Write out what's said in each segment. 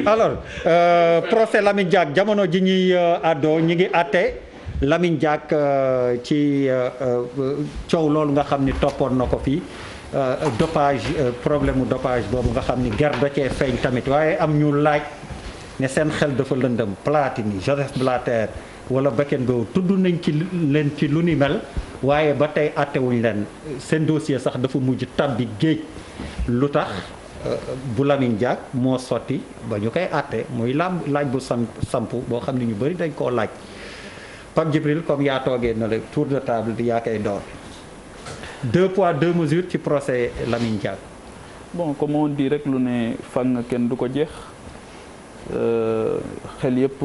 alors procès Lamine Diack jamono ji ñuy àddoo ñi ngi àtte Lamine Diack ci coow loolu nga xam ni toppoon na ko fii dopage problème mu dopage boobu nga xam ni ger da cee feeñ tamit waaye am ñu laaj ne seen xel dafa lëndëm Platini Joseph Blatter wala Beckenbauer tudd nañ ci leen ci lu ni mel waaye ba tey àttewuñ leen seen dossier sax dafa mujj tàbbi géej lu tax bu Lamine Diack moo sotti ba ñu koy àtte muy laaj bu samp boo xam ne ñu bëri dañ koo laaj Pape Djibril comme yaa toogee na la tour de table di yaa koy door 2 poids 2 mesures ci procès Lamine Diack. bon comme on dit rek lu ne fang kenn du ko jeex xel yëpp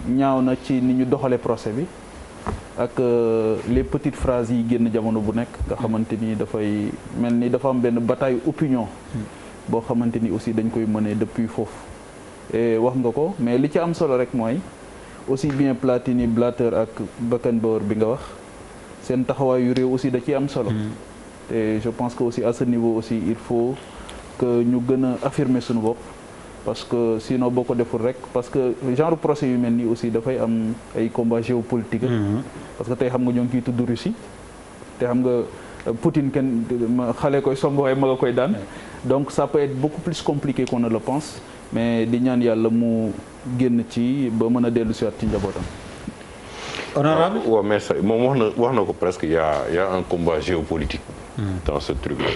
ñaaw na ci ni ñu doxalee procès bi ak les petites phrases yi génn jamono bu nekk nga xamante ni dafay mel ni dafa am benn bataille opinion boo xamante ni aussi dañ koy mener depuis foofu et wax nga ko mais li ci am solo rek mooy aussi bien Platini Blatter ak Beckenbauer bi nga wax seen taxawaayu réew aussi da ciy am solo te je pense que aussi à ce niveau aussi il faut que ñu gën a affirmer suñu bopp parce que sinon boo ko deful rek parce que genre procès yu mel nii aussi dafay am ay combat géopolitique parce que tey xam nga ñoo ngi ciy tudd Russie te xam nga Poutine kenn xale koy song waaye ma nga koy daan donc ça peut être beaucoup plus compliqué qu'on ne le pense mais di ñaan yàlla mu génn ci ba mën a dellu si waat ci njabootam. honorable waaw mais moom wax na ko presque y a un combat géopolitique dans ce truc là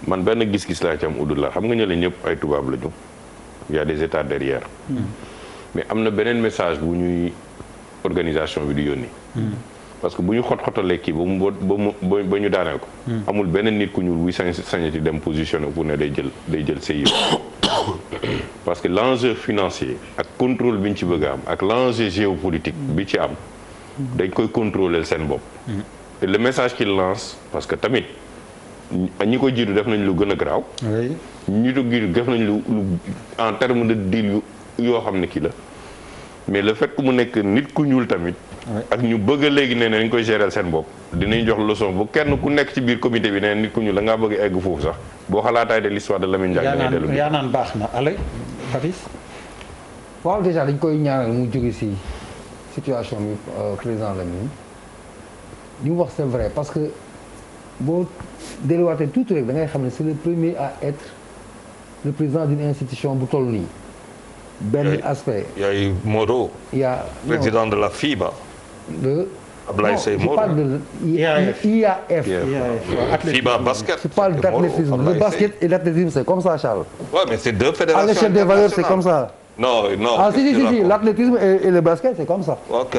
man benn gis-gis laa ci am udul la xam nga ñële ñëpp ay tubaab la ñu y a des états derrière mais am na beneen message bu ñuy organisation bi di yónni parce que bu ñu xot-xotalee kii ba ñu daaneel ko amul beneen nit ku ñuul buy sañati dem positionné pour ne day jël CIO parce que l'enjeu financier ak contrôle bi ñu ci bëgg a am ak l'enjeu géopolitique bi ci am dañ koy contrôler seen bopp te le message qu'il lance parce que tamit ñi ko jiitu def nañ lu gën a garaaw ñi ko jiitu def nañ lu en terme de deal yoo xam ne kii la mais le fait que mu nekk nit ku ñuul tamit ak ñu bëgg a léegi nee nañ koy gérer seen bopp dinañ jox leçon bu kenn ku nekk ci biir comité bi nee nit ku ñuul da ngaa bëgg egg foofu sax boo xalaataay de l'histoire de Lamine Diack yaa naan baax na allez Papis waaw déjà dañ koy ñaanal mu jóge ci situation bi président Lamine li mu wax c'est vrai parce que boo delluwaatee tuuti rek da ngay xam ne c'est le premier à être le président d'une institution bu toll nii benn aspect. Il y a eu Moro, président de la FIBA. Ablaye Seye Moro. Je parle de IAF. FIBA basket. Je parle d'athlétisme. Le basket et l'athlétisme, c'est comme ça, Charles. Ouais, mais c'est deux fédérations. À l'échelle des valeurs, c'est comme ça. Non. Ah si, l'athlétisme et le basket, c'est comme ça. Ok.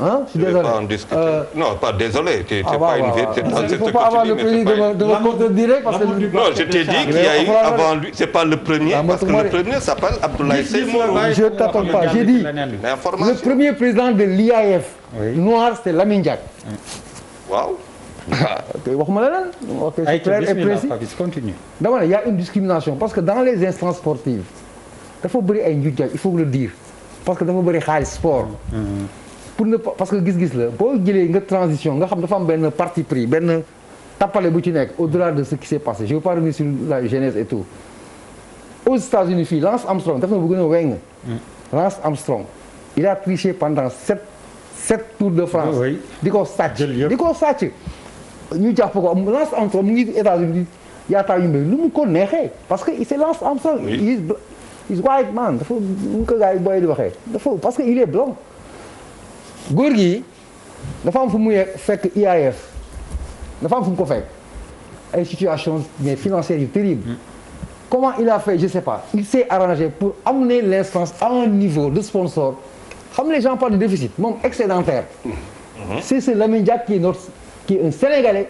Hein? Je suis désolé. Pas en discuter. Non, pas désolé. Tu n'es pas une vérité. Il ne faut pas avoir le plaisir de me contredire parce que... Non, je t'ai dit qu'il y a eu avant lui. Ce n'est pas le premier, parce que le premier s'appelle Abdoulaye Seye Moro. Je ne t'attends pas. J'ai dit, le premier président de l'IAF noir, c'était Lamine Diack. Waaw. waxuma la leen. ok c'est clair et précis. dama ne y a une discrimination parce que dans les instances sportives dafa bëri ay njuuj njaaj il faut le dire parce que dafa bëri xaalis sport. pour ne pas parce que gis-gis la boo jëlee nga transition nga xam dafa am benn parti pris benn tappale bu ci nekk au-delà de ce qui s'est passé je veux pas revenir sur la jeunesse et tout. aux États-Unis fii Lance Armstrong dafa na bu gën a weng. Lance Armstrong il a triché pendant 7 Tours de France. di ko sàcc. ñu jàpp ko Lance Armstrong mu ngi États-Unis yaataa yu mbéy lu mu ko neexee parce que c'est Lance Armstrong. is white man dafa mu ko gars yi booy di waxee dafa parce que il est blanc. góor gi dafa am fu muy fekk IAF dafa am fu mu ko fekk ay situations mais financières yu terribles. comment il a fait je sais pas il s'est arrangé pour amener l'instance à un niveau de sponsor xam les gens parlent de déficit moom excédentaire. c'est ce Lamine Diack qui est un Sénégalais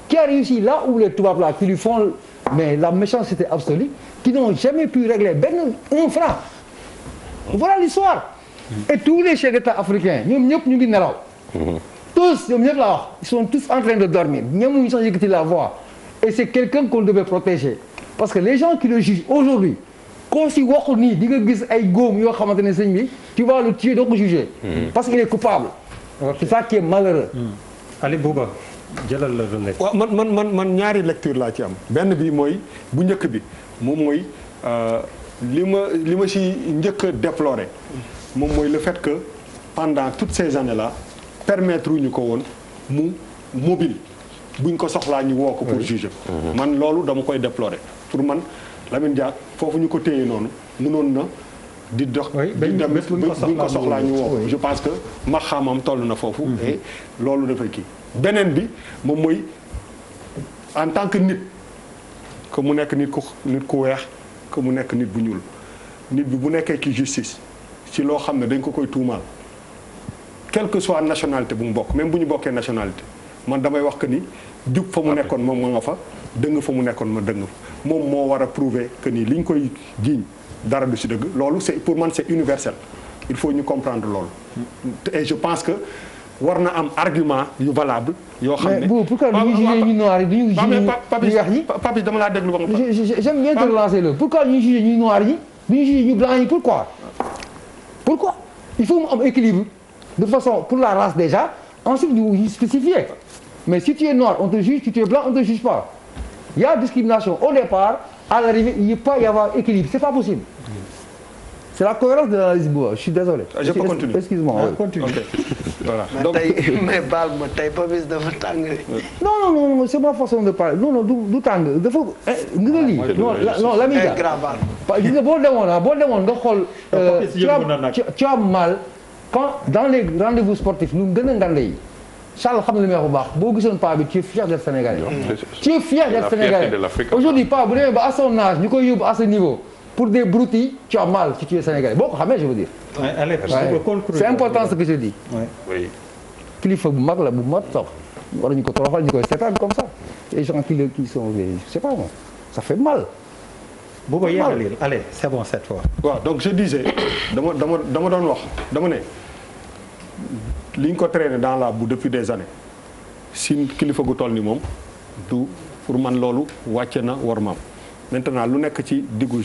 qui a réussi là où les tubaab là qui lui font mais la méchanceté absolue qui n'ont jamais pu régler un franc. Voilà l'histoire. Et tous les chefs d'État africains ñoom ñëpp ñu ngi nelaw. tous ñoom ñëpp la wax ils sont tous en train de dormir ñoom ñu sax yëkkati la voix et c'est quelqu'un qu'on devait protéger parce que les gens qui le jugent aujourd'hui koo si waxul nii di nga gis ay góom yoo xamante ne sëñ bi tu vas le tuer doo ko juger. parce qu'il est coupable. c'est ça qui est malheureux. Ali Bouba jëlal la relais. waaw man ñaari lecture laa ci am benn bi mooy bu njëkk bi moom mooy li ma si njëkk a déplorer moom mooy le fait que pendant toutes ces années-là permettre ñu ko woon mu mobile buñ ko soxlaa ñu woo ko pour juger man loolu dama koy déplorer pour man Lamine Diack foofu ñu ko téye noonu mënoon na di dox di dem buñ ko soxlaa ñu woo ko je pense que ma xamam toll na foofu et loolu dafay kii beneen bi moom mooy en tant que nit que mu nekk nit ku weex que mu nekk nit bu ñuul nit bi bu nekkee ci justice ci loo xam ne dañ ko koy tuumaal quelle que soit nationalité bu mu bokk même bu ñu bokkee nationalité man damay wax que ni jub fa mu nekkoon moom ma nga fa dëng fa mu nekkoon ma dëng fa moom moo war a prouver que ni li ñu koy jiiñ dara du si dëgg loolu c'est pour man c'est universel il faut ñu comprendre loolu et je pense que war na am argument yu valable yoo xam ne mais pourquoi du ñu jugé ñu noir yi du ñu jugé ñu weex ñi Papis dama laa déglu ba nga j'aime bien te relancer le pourquoi ñu jugé ñu noir yi du ñu jugé ñu blanc yi pourquoi il faut mu am équilibre de façon pour la race déjà ensuite ñu spécifier mais si tu es noir on te juge si tu es blanc on te juge pas il y a discrimination au départ à l'arrivée il ne peut pas y avoir équilibre c'est pas possible c'est la cohérence de l'analyse bu je suis désolé. Je peux continuer. Excuse-moi. Continue. Okay. Voilà. Mais donc mais baal ma tey Papis dafa tàng. Non, c'est ma façon de parler. Non, du tàng dafa nga lii. non Lamine Diack. gis nga boo demoon nga xool. tu as mal quand dans les rendez-vous sportifs ñu gën a ngande yi. Charles xam na li may wax bu baax boo gisoon pas bi tu es fier d'être sénégalais. Tu es fier d'être sénégalais. Aujourd'hui pas bu demee ba à son âge ñu koy yóbbu à ce niveau. Pour des broutilles, tu as mal si tu es sénégalais. Boo ko xamee je veux dire. C'est important ce que je dis. Oui. Kilifa bu mag la bu mat sax war nañu ko toroxal ñu koy seetaan comme ça. Les gens qui sont je sais pas moi ça fait mal. bu ko yéexalee allez c'est bon cette fois. waaw donc je disais dama doon wax dama ne li ñu ko traîné dans la boue depuis des années si kilifa gu toll ni moom du pour man loolu wàcce na war maam. Maintenant lu nekk ci diggu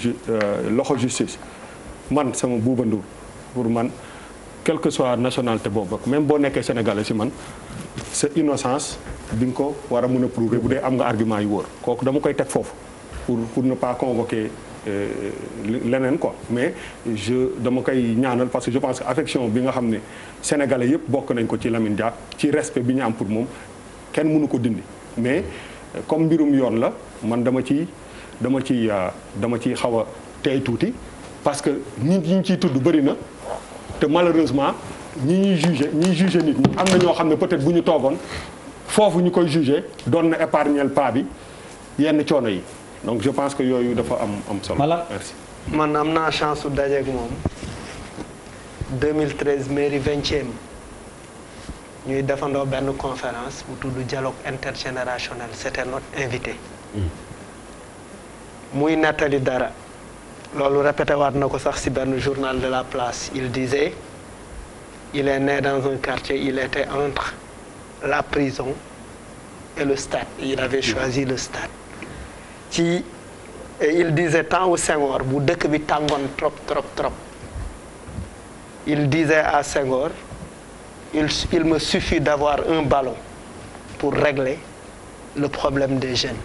loxo justice man sama Bouba Ndour pour man quelle que soit nationalité boobu même boo nekkee sénégalais si man sa innocence di nga ko war a mën a prouver bu dee am nga argument yu wóor kooku dama koy teg foofu pour ne pas convoquer leneen quoi mais dama koy ñaanal parce que je pense que affection bi nga xam ne sénégalais yëpp bokk nañ ko ci Lamine Diack ci respect bi ñu am pour moom kenn mënu ko dindi mais comme mbirum yoon la man dama ciy xaw a tey tuuti parce que nit ñi ñu ciy tudd bëri na te malheureusement ñuy jugé nit ñi am na ñoo xam ne peut-être bu ñu toogoon foofu ñu koy jugé doon na épargnel pas bi yenn coono yi donc je pense que yooyu dafa am solo. Merci. man am naa chance su dajeeg moom 2013 mairie 20e ñuy defandoo benn conférence bu tudd dialogue intergénérationnel c'était notre invité. muy nettali dara loolu répété waat na ko sax ci benn journal de la place il disait il est né dans un quartier il était entre la prison et le stade il avait choisi le stade et il disait temps au Senghor bu dëkk bi tàngoon trop il disait à Senghor il me suffit d'avoir un ballon pour régler le problème des jeunes.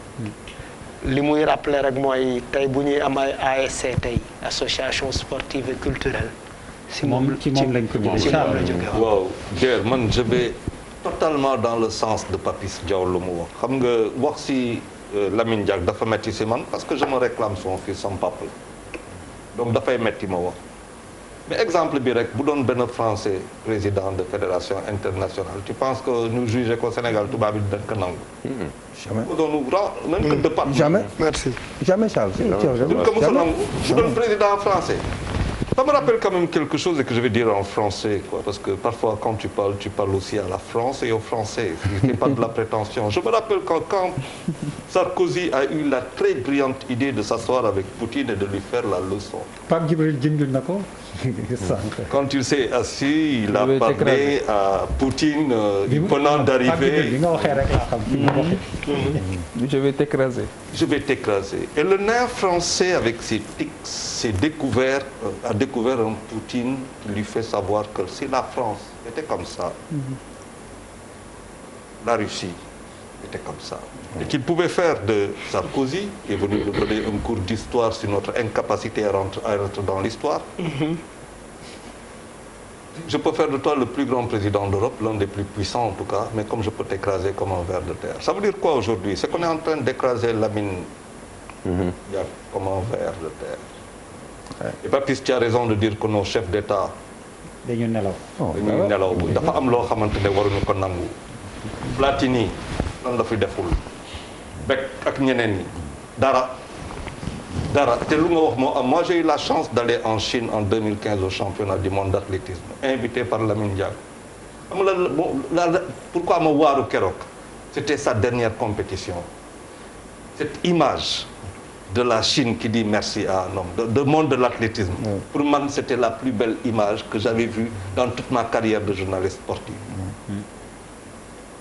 li muy rappeler rek mooy tey bu ñuy am ay ASC tey association sportive et culturelle. ci moom lañ ko jëlee waaw Dier man je vais totalement dans le sens de Papis Diaw lu mu wax xam nga wax si Lamine Diack dafa metti si man parce que je me réclame son fils son papa donc dafay metti ma wax mais exemple bi rek bu doon benn français président de fédération internationale tu penses que ñu juger ko Sénégal tubaab bi dañ ko nangu. jamais bu doon même que département. jamais merci. jamais Charles. duñ ko mos a nangu bu doon président français. Ça me rappelle quand même quelque chose et que je vais dire en français quoi parce que parfois quand tu parles aussi à la France et aux Français ce n'est pas de la prétention je me rappelle quand Sarkozy a eu la très brillante idée de s'asseoir avec Poutine et de lui faire la leçon. Pape Djibril junjoon na ko. Quand il s'est assis il a parlé à Poutine venant d'arriver. Je vais t'écraser. Je vais t'écraser. Et le nain français avec ses tics a découvert un Poutine qui lui fait savoir que si la France était comme ça, la Russie était comme ça. Et qu'il pouvait faire de Sarkozy, qui est venu nous donner un cours d'histoire sur notre incapacité à rentrer dans l'histoire. Je peux faire de toi le plus grand président d'Europe, l'un des plus puissants en tout cas, mais comme je peux t'écraser comme un ver de terre. Ça veut dire quoi aujourd'hui? C'est qu'on est en train d'écraser Lamine Diack comme un ver de terre. Et Papis, tu as raison de dire que nos chefs d'État dañu nelaw. dañuy nelaw dafa am loo xamante ne waruñu ko nangu. Platini lan la fi deful Beck ak ñeneen ñi dara te lu nga wax moo am. Moi j'ai eu la chance d'aller en Chine en 2015 au championnat du monde d'athlétisme invité par Lamine Diack. xam nga pourquoi ma waaru keroog c'était sa dernière compétition. Cette image de la Chine qui dit merci à un homme, de monde de l'athlétisme. Pour moi, c'était la plus belle image que j'avais vue dans toute ma carrière de journaliste sportif.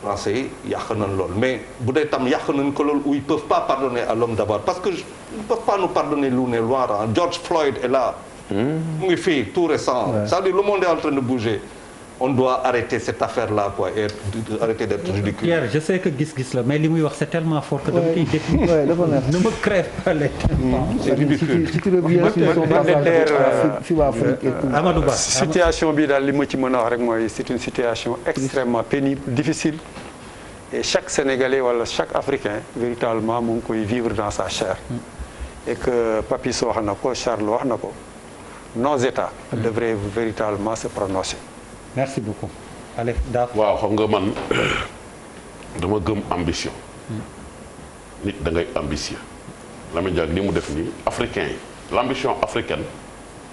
Français yi yàq nañ lool mais bu dee tam yàq nañ ko lool où ils peuvent pas pardonner à l'homme d'abord parce que ils ne peuvent pas nous pardonner lu ne loin. George Floyd est là. mu ngi fii tout récent. C'est-à-dire le monde est en train de bouger. On doit arrêter cette affaire-là quoi et arrêter d'être ridicule. Pierre, je sais que gis-gis la mais li muy wax c'est tellement fort que dama koy déglu. Ne me crève pas les tympans. C'est ridicule. Si tu reviens sur son passage Amadou Ba. situation bi daal li ma ci mën a wax rek mooy c'est une situation extrêmement pénible, difficile et chaque Sénégalais wala chaque Africain véritablement mu ngi koy vivre dans sa chair. Et que Papis wax na ko Charles wax na ko nos États devraient véritablement se prononcer. Merci beaucoup. Allez, Daf. waaw xam nga man dama gëm ambition. nit da ngay ambitieux. Lamine Diack li mu def nii africain yi l'ambition africaine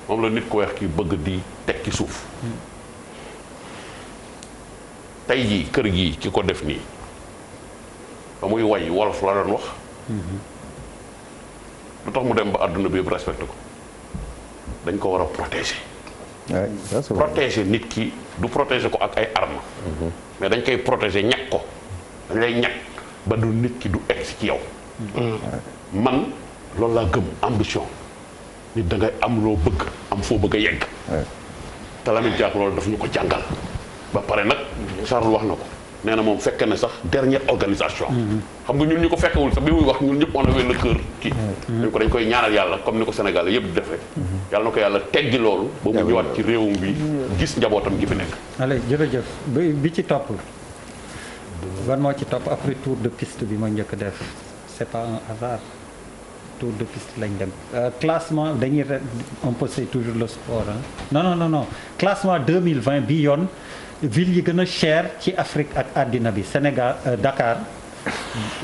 moom la nit ku weex ki bëgg di teg ci suuf. tey jii kër gii ki ko def nii ba muy way wolof la doon wax. lu tax mu dem ba àdduna bi yëpp respecté ko dañ ko war a protéger. protéger nit ki du protéger ko ak ay armes. mais dañ koy protéger ñàkk ko dañ lay ñàkk ba du nit ki du egg ci yow. man loolu laa gëm ambition nit da ngay am loo bëgg am foo bëgg a yegg. te Lamine Diack loolu daf ñu ko jàngal ba pare nag Charles wax na ko nee na moom fekke na sax dernière organisation. xam nga ñun ñu ko fekkewul sax bi muy wax ñun ñëpp on avait le cœur kii. dañ koy ñaanal yàlla comme ni ko Sénégal yëpp di defee. yàlla na ko yàlla teggi loolu. ba mu ñëwaat ci réewum bi gis njabootam gi fi nekk. allez jërëjëf bi ci topp ban moo ci topp après tour de piste bi ma njëkk def c'est pas un hasard tour de piste lañ dem classement dañuy on peut c'est toujours le sport non classement 2020 bi yoon ville yi gën a cher ci Afrique ak àddina bi Sénégal Dakar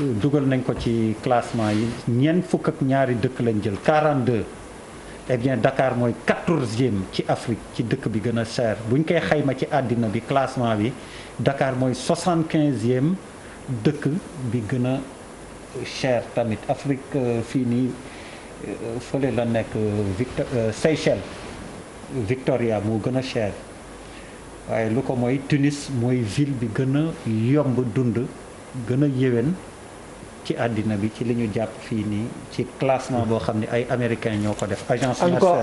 dugal nañ ko ci classement yi ñeent fukk ak ñaari dëkk lañ jël 42 eh bien Dakar mooy 14e ci Afrique ci dëkk bi gën a cher buñ koy xayma ci àddina bi classement bi Dakar mooy 75e dëkk bi gën a cher tamit Afrique fii nii fële la nekk Seychelles Victoria moo gën a cher waaye lu ko mooy Tunis mooy ville bi gën a yomb dund gën a yéwén ci àddina bi ci li ñu jàpp fii nii ci classement boo xam ne ay américains ñoo ko def agence encore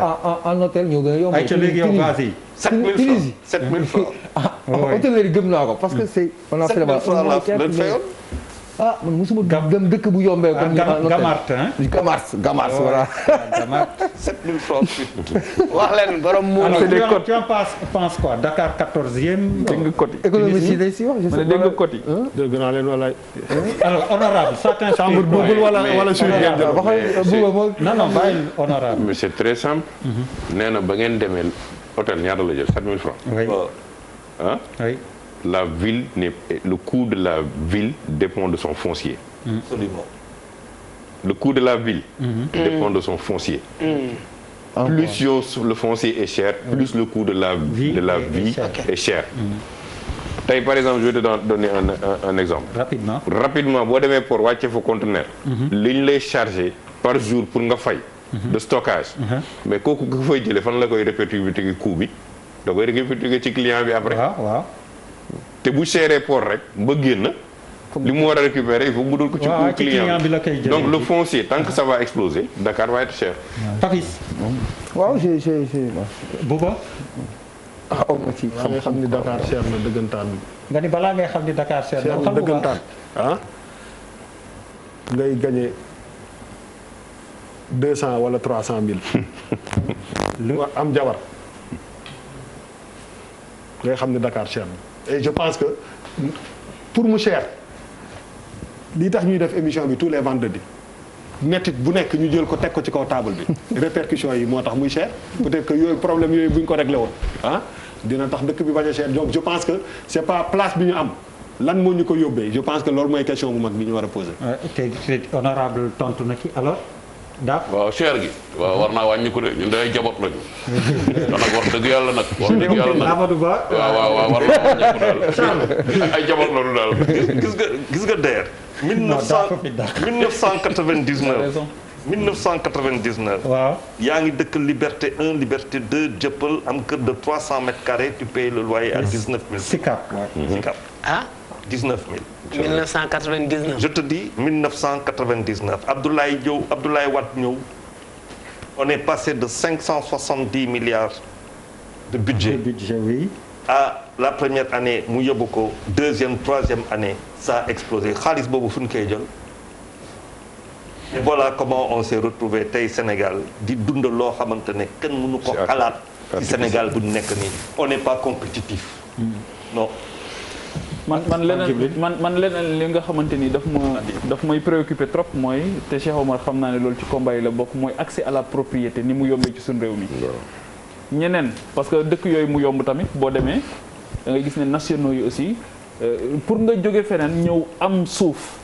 en hôtel ñoo gën a yomb. ay ca léegi yow vas-y 7000 francs 7000 francs. hôtellerie gëm naa ko parce que c'est on a fait ah man mosuma dem dëkk bu yombee. comme Gamart Gamart voilà. Gamart 7000 francs. wax leen borom mu. alors tu en penses quoi Dakar 14e. dégg nga côté économie si day si wax. je sais dégg nga côté. dégg naa leen walaay. alors honorable certains chambre boogul wala suñu non bàyyi honorable. mais c'est très simple. nee na ba ngeen demee hôtel ñaata la jël 7000 francs. oui ah oui. La ville le coût de la ville dépend de son foncier. Absolument. Le coût de la ville dépend de son foncier. Plus le foncier est cher, plus le coût de la vie est cher. Tey par exemple je vais te donner un exemple. Rapidement boo demee pour wàcce fa conteneur. li ñu lay charger par jour pour nga fay. de stockage. mais kooku nga fay jëlee fan la koy répercuter coût bi da koy répercuter ci client bi après. waaw. te bu seeree port rek ba génn li mu war a récupérer il faut mu dul ko ci client bi la koy jëlee. donc le foncier tant que ça va exploser Dakar va être cher. Papis. waaw j'ai Bouba. ci xam ni Dakar cher na dëggantaan. nga ni balaa ngay xam ni Dakar cher na dëggantaan ngay gagné 200 wala 300 000. lu am jabar ngay xam ne Dakar cher na et je pense que pour mu cher lii tax ñuy def émission bi tous les vendredis mettit bu nekk ñu jël ko teg ko ci kaw table bi répercussions yi moo tax muy cher peut-être que yooyu problème yooyu bu ñu ko réglé woon dina tax dëkk bi bañ a cher donc je pense que c'est pas place bi ñu am lan moo ñu ko yóbbee je pense que loolu mooy question bu mag bi ñu war a poser. te honorable tontu na ci alors. waaw cher gi waaw war naa wàññi ko de ñun day jabot lañu te nag wax dëgg yàlla nag wax dëgg yàlla nag Amadou Ba waaw war naa wàññi ko daal ay jabot lañu daal gis nga DER 1999 waaw yaa ngi dëkk Liberté 1 Liberté 2 Dieuppeul am kër de 300 mètres carrés tu payes le loyer à 19 000. Sicap Sicap 19 000. 1999. Je te dis 1999 Abdoulaye Wade ñëw on est passé de 570 milliards de budget. Oui. À la première année mu yóbbu ko deuxième troisième année ça a explosé xaalis boobu fu ñu koy jël. Et voilà comment on s'est retrouvé tey Sénégal di dund loo xamante ne kenn mënu ko xalaat ci Sénégal bu ñu nekk nii on n'est pas compétitif. Non. man leneen li nga xamante ni daf may préoccupé trop mooy te Cheikh Omar xam naa ne loolu ci combat yi la bokk mooy accès à la propriété ni mu yombee ci suñu réew mi. ñeneen parce que dëkk yooyu mu yomb tamit boo demee da ngay gis ne nationaux yi aussi pour nga jóge feneen ñëw am suuf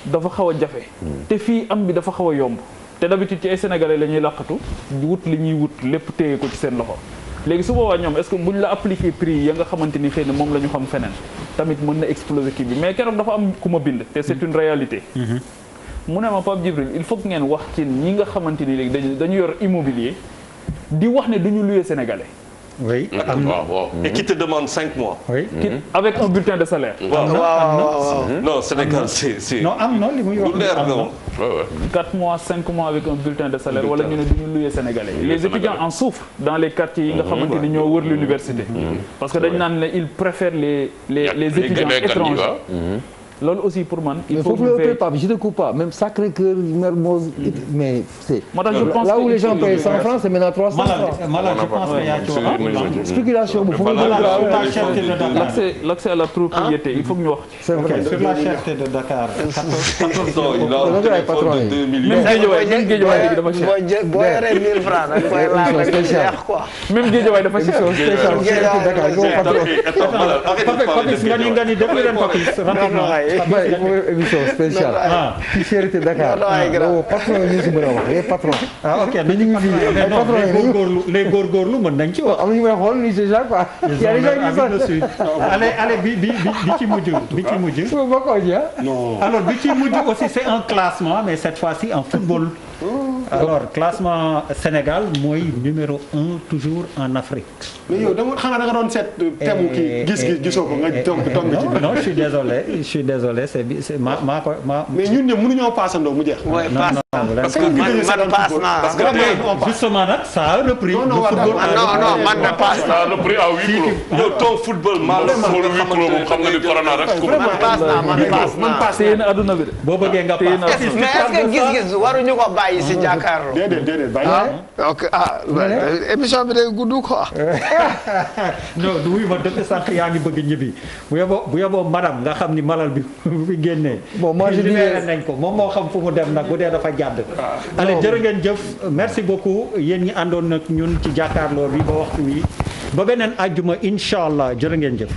dafa xaw a jafe. te fii am bi dafa xaw a yomb te d'habitude ci ay sénégalais la ñuy laqatu wut li ñuy wut lépp téye ko ci seen loxo. léegi su boobaa ñoom est-ce que buñ la appliquer prix ya nga xamante ni xëy na moom la ñu xam feneen tamit mën na exploser kii bi mais keroog dafa am ku ma bind te c'est une réalité. mu ne ma Pape Djibril il faut que ngeen wax ci ñi nga xamante ni léegi dañu yor immobilier di wax ne duñu louer sénégalais. oui am na et qui te demande 5 mois. oui avec un bulletin de salaire. waaw non Sénégal c'est non am na li muy wax leer na 4 mois 5 mois avec un bulletin de salaire wala ñu ne duñu louer sénégalais. les étudiants en souffrent dans les quartiers yi nga xamante ni ñoo wër l'université parce que dañ naan ne ils préfèrent les étudiants étrangers. loolu aussi pour man. il faut que Pape je ne coupe pas même Sacré-Cœur Mermoz mais c'est moo tax je pense là où les gens payent 100 francs c'est maintenant 300 francs. Malal je pense que yaa ci wax spéculation bu foofu l'accès à la propriété il faut que ñu wax ci. c'est vrai sur la cherté de Dakar. 14 ans il a fait 2 millions. même Guédiawaye léegi dafa cher. boo yoree 1000 francs nag koy laal rek du jeex quoi. même Guédiawaye dafa cher. Papis nga ni def leen Papis rapidement. émission spéciale. ci cherté Dakar. patron yi ñu si mën a wax les patrons. ok les góorgóorlu mën nañ ci wax. am na ñu may xool ni c'est Jacques quoi. allez bi ci mujj. alors bi ci mujj aussi c'est un classement mais cette fois-ci en football. alors classement Sénégal mooy numéro 1 toujours en Afrique. mais yow xanaa da nga doon seet thème kii gis-gis gisoo ko nga tombe ci. non je suis désolé c'est maa ko. mais ñun ñëpp mënuñoo paasandoo mu jeex. oui paas naa parce que man paas naa. parce que justement nag ça a repris. non man de paas ça a repris à huis clos. yow ton football mal. huis clos moom xam nga ni corona rek. man paas naa. téye na adduna bi de. boo bëggee nga paas. mais est-ce que gis-gis waruñu ko bàyyi si jàkkaarloo. déedéet bàyyi. ok émission bi day gudd quoi. non du wuy ma depuis sànq yaa ngi bëgg ñibbi bu yeboo madame nga xam ni malal bi fi génnee. bon moi je dirais nañ ko moom moo xam fu mu dem nag bu dee dafa jàdd. allez jërë ngeen jëf merci beaucoup yéen ñi àndoon nag ñun ci jàkkaarloo bi ba waxtu wi ba beneen àjjuma incha allah jërë ngeen jëf.